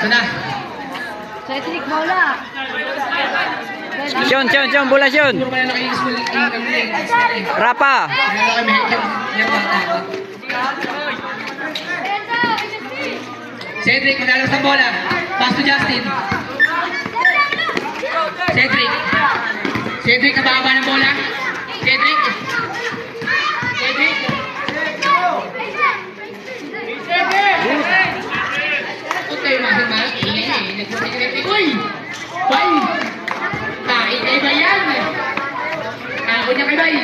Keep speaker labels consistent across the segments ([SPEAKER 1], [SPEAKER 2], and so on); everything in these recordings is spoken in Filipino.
[SPEAKER 1] Ito na.
[SPEAKER 2] Cedric, bola.
[SPEAKER 3] Sean, bola Sean.
[SPEAKER 1] Puro pala nakaismul.
[SPEAKER 3] Rapa.
[SPEAKER 1] Cedric, maglalabas ng bola. Pass to Justin. Cedric, kababa ng bola. Cedric. Okay, masing-masing. Uy! Bay! Kain kay Bayan! Ako niya kay Bay!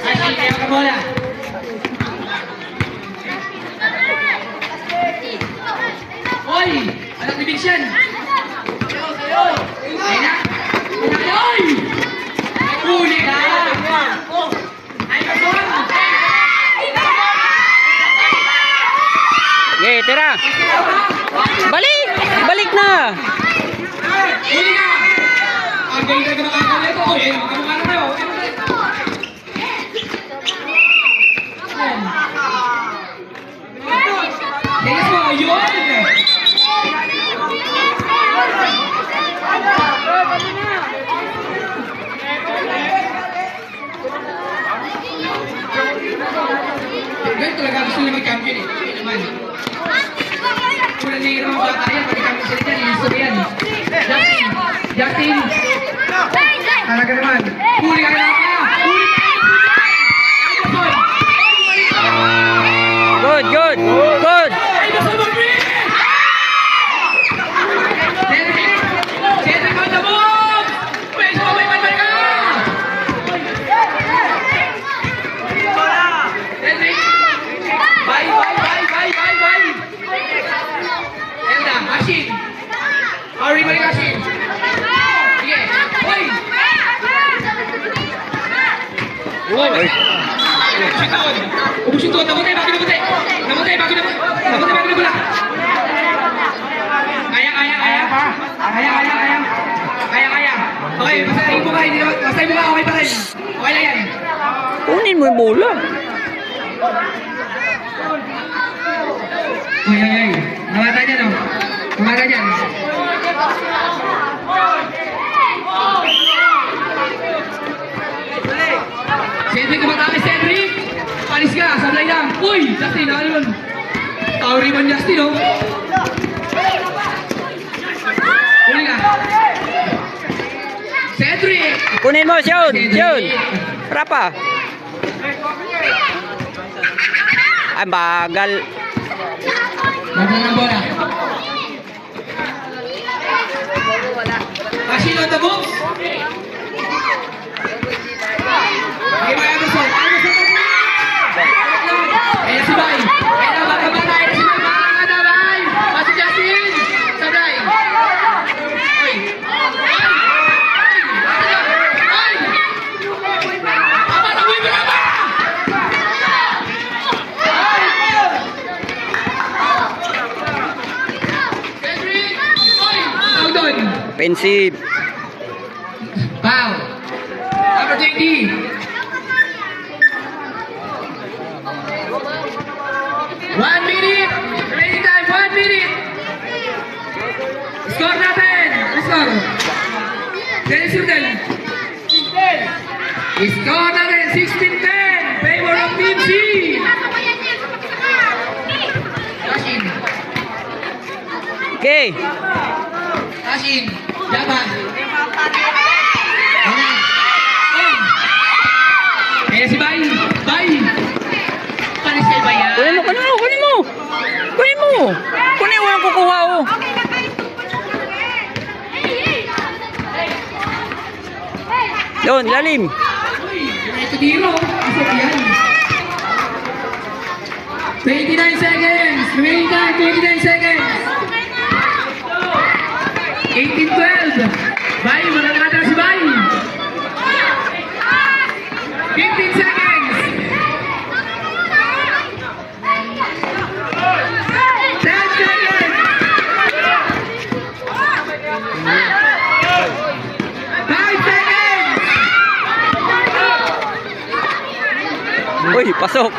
[SPEAKER 1] Ay, kaya ka bola! Uy! Anak ni Vincent! Ayun na! Uy! Huli ka! Ay, kapon!
[SPEAKER 3] Okay, tira. Balik na.
[SPEAKER 1] Huli ka! Ang galing ka makakawin ko. Uy, kamukha na kayo. Dennis mo, yun! Ganun talaga gusto nila mag-champion eh. Hindi naman. Kung nangyayari mga bata yan, pati champion sila dyan, ilisto yan. Justin! Talaga naman. Huli ka na pa! Huli ka!
[SPEAKER 3] Good.
[SPEAKER 1] Cedric on the move! Pwede mo may manman ka! Cedric! Bye! Elda, machine! Hurry mo yung machine! Sige! Uy! Uy! Ubus yung tuwan! Namutay bago na pula! Kaya! Okay, basahin mo ka, okay pa rin. Okay lang yan.
[SPEAKER 3] Kunin mo yung bola.
[SPEAKER 1] Ay. Namata dyan, oh. Kumata dyan. Cedric, kumatake, Cedric. Palis ka, sablay lang. Uy, Justin, ano yun? Tauri man, Justin, oh. Huli ka. Cedric.
[SPEAKER 3] Kunin mo, Sean. Rapa. Ay, bagal.
[SPEAKER 1] Bagal ng bola. Machine on the box. Okay, may Anderson. Anderson on the box. Ayan si Bay. Ayan na, baka ba na. Ayan si Bay. Baka na, Bay. Masuk Justin. Sabay. Uy. Apa, tabuin mo na ba? Cedric. Uy. Tawag doon.
[SPEAKER 3] Offensive.
[SPEAKER 1] Foul. Number 20. One minute. Remaining time, 1 minute. Score natin. Score. Dennis Rudel. Score natin, 16-10. Favor of Team C. Tashin.
[SPEAKER 3] Okay.
[SPEAKER 1] Tashin. Jaban. Ayan si Bay. Panis kay Bayan.
[SPEAKER 3] Kunin mo. Kunin mo yung kukuha, oh. Doon, lalim.
[SPEAKER 1] Ito dito. Isok yan. 29 seconds. Remaining time, 29 seconds. 18-12. Bay, manangata si Bay. 15 seconds. 10 seconds. 5 seconds.
[SPEAKER 3] Uy, pasok.